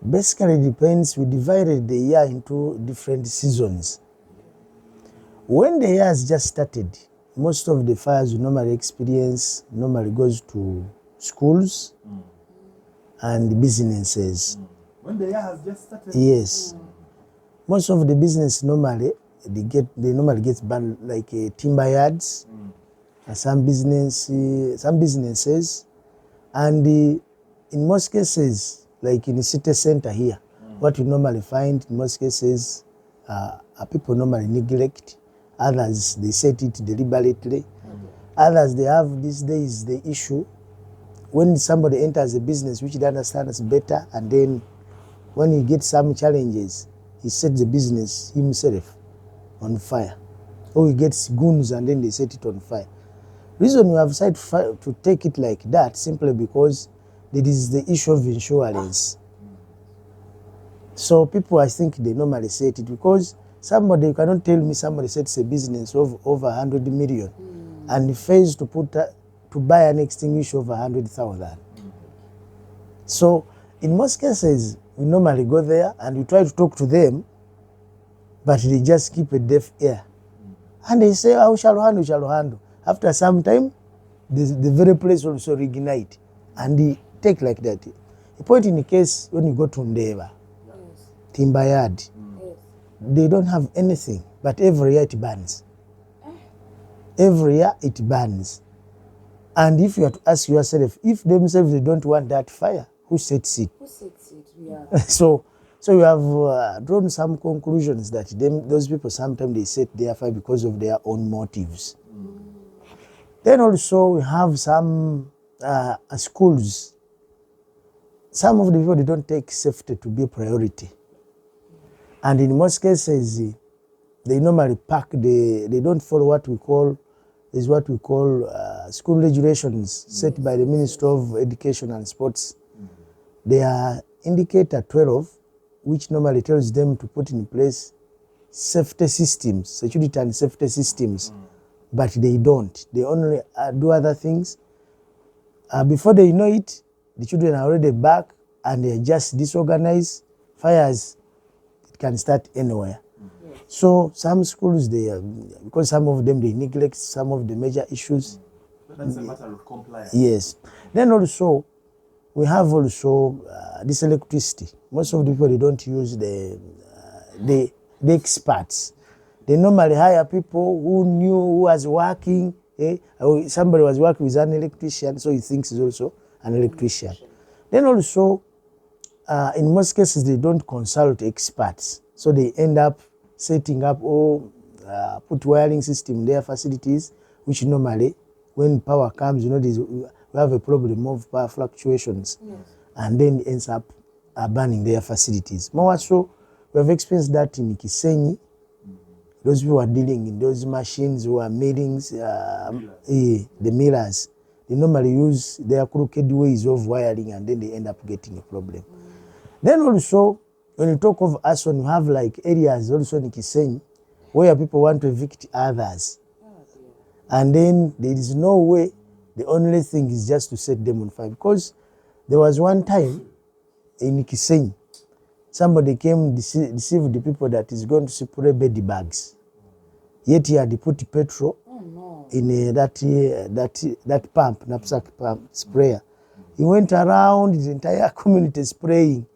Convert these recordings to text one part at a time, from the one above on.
Basically, it depends. We divided the year into different seasons. When the year has just started, most of the fires we normally goes to schools and businesses. When the year has just started? Yes. Most of the business normally, they normally get banned, like timber yards, some businesses, and in most cases, like in the city center here, what we normally find in most cases, people normally neglect. Others, they set it deliberately. Others, they have these days the issue when somebody enters a business which they understand is better, and then when he gets some challenges, he sets the business himself on fire. Or he gets goons and then they set it on fire. Reason we have decided to take it like that simply because there is the issue of insurance. So people, I think they normally set it because somebody, you cannot tell me somebody sets a business of over 100 million and fails to buy an extinguisher of 100,000. So in most cases, we normally go there and we try to talk to them, but they just keep a deaf ear. And they say, we shall handle. After some time, the very place also reignite. And they take like that. The point in the case, when you go to Ndeva, timber yard, they don't have anything, but every year it burns. Every year it burns. And if you have to ask yourself, if themselves they don't want that fire, who sets it? Yeah. So we have drawn some conclusions that those people sometimes they set their fire because of their own motives. Then also we have some schools. Some of the people, they don't take safety to be a priority. And in most cases, they normally pack they don't follow what we call school regulations set by the Ministry of Education and Sports. They are indicator 12, which normally tells them to put in place safety systems, security and safety systems, but they don't. They only do other things. Before they know it, the children are already back and they are just disorganized. Fires, it can start anywhere. So some schools, because some of them, they neglect some of the major issues. That's a matter of compliance. Yes. Then also, we have also this electricity. Most of the people, they don't use the experts. They normally hire people who was working. Somebody was working with an electrician, so he thinks he's also an electrician. Then also, in most cases, they don't consult experts. So they end up setting up or put wiring system in their facilities, which normally, when power comes, we have a problem of power fluctuations, and then ends up burning their facilities. More so, we have experienced that in Kisenyi. Those people are dealing in those machines who are millings, the millers. They normally use their crooked ways of wiring, and then they end up getting a problem. Then also, when you talk of arson, you have like areas also in Kisenyi where people want to evict others. And then there is no way, the only thing is just to set them on fire. Because there was one time in Kisenyi, somebody came deceived the people that is going to spray bed bags. Yet he had put petrol in that pump, knapsack pump, sprayer. He went around the entire community spraying.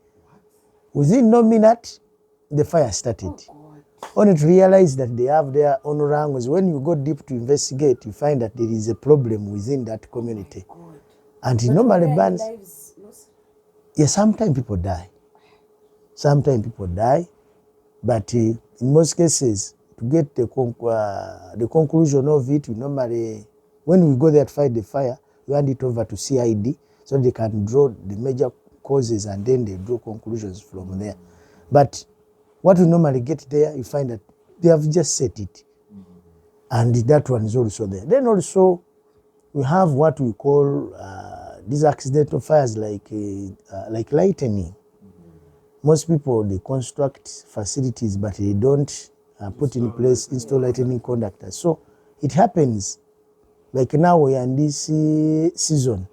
Within no minute, the fire started. Only to realize that they have their own ranks. When you go deep to investigate, you find that there is a problem within that community. And it normally burns. Yes, sometimes people die. But in most cases, to get the conclusion of it, we normally, when we go there to fight the fire, we hand it over to CID so they can draw the major causes and then they draw conclusions from there. But what we normally get there, you find that they have just set it. And that one is also there. Then also, we have what we call these accidental fires like lightning. Most people, they construct facilities, but they don't put in place, install lightning conductors. So it happens, like now we are in this season.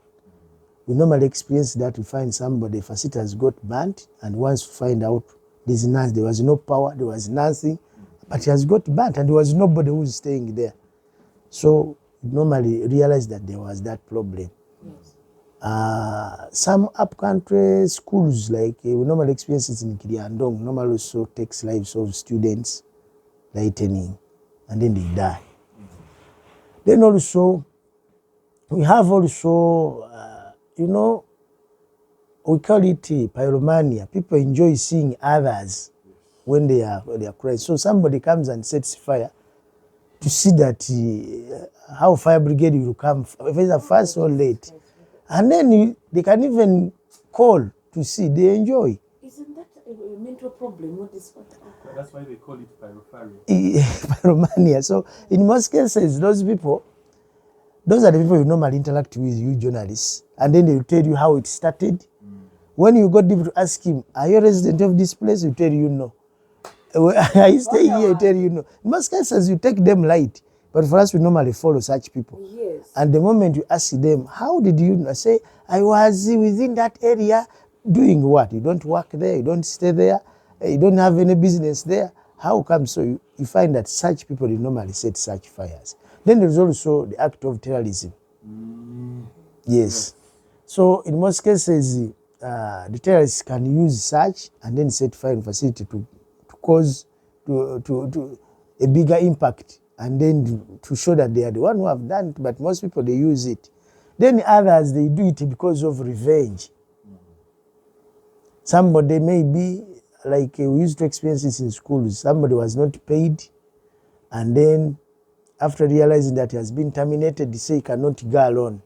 we normally experience that. We find somebody, facility has got burnt, and once we find out there was no power, there was nothing, but it has got burnt, and there was nobody who was staying there. So we normally realize that there was that problem. Some upcountry schools, like we normally experience it in Kiriandong, normally also takes lives of students, lightning, and then they die. Then also, we have also, we call it pyromania. People enjoy seeing others when they are crying. So somebody comes and sets fire to see that how fire brigade will come, if it's a fast or late. And then they can even call to see. They enjoy. Isn't that a mental problem? That's why they call it pyropharia. Pyromania. So in most cases, those are the people you normally interact with, you journalists, and then they will tell you how it started. When you go deep to ask him, are you a resident of this place? He will tell you no. Are you staying here? He will tell you no. In most cases, you take them light. But for us, we normally follow such people. Yes. And the moment you ask them, how did you know? Say, I was within that area doing what? You don't work there, you don't stay there, you don't have any business there. How come? So you find that such people, they normally set such fires. Then there's also the act of terrorism. Yes. So in most cases, the terrorists can use such and then set fire in facility to cause to a bigger impact, and then to show that they are the one who have done it. But most people, they use it. Then others, they do it because of revenge. Somebody maybe, like we used to experience this in schools, somebody was not paid, and then after realizing that he has been terminated, they say he cannot go alone.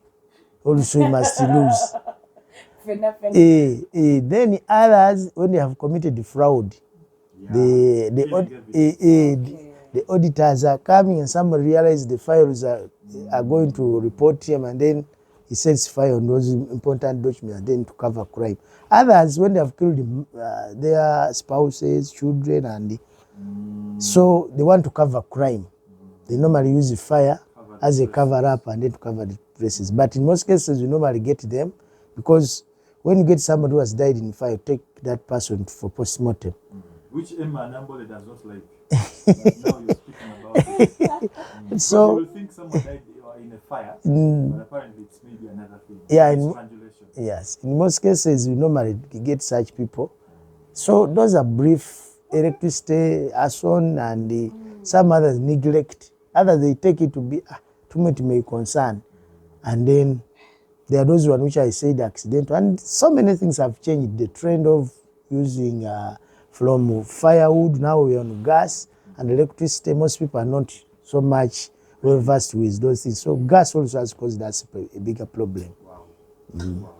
Also, he must lose. Then others, when they have committed fraud, the auditors are coming, and somebody realizes the files are going to report him, and then he sets fire on those important documents, and then to cover crime. Others, when they have killed their spouses, children, and so they want to cover crime, they normally use the fire as a cover up and then to cover the places. But in most cases, we normally get them because when you get somebody who has died in fire, you take that person for post-mortem. Which Emma Nambole does not like. Now you're speaking about it. So you will think someone died in a fire, but apparently it's maybe another thing. Yeah, Yes. In most cases, we normally get such people. So those are brief electricity, arson, and some others neglect. Others, they take it to be too much may concern. And then there are those ones which I said accidental. And so many things have changed. The trend of using from firewood, now we're on gas and electricity. Most people are not so much well versed with those things. So gas also has caused us a bigger problem. Wow. Wow.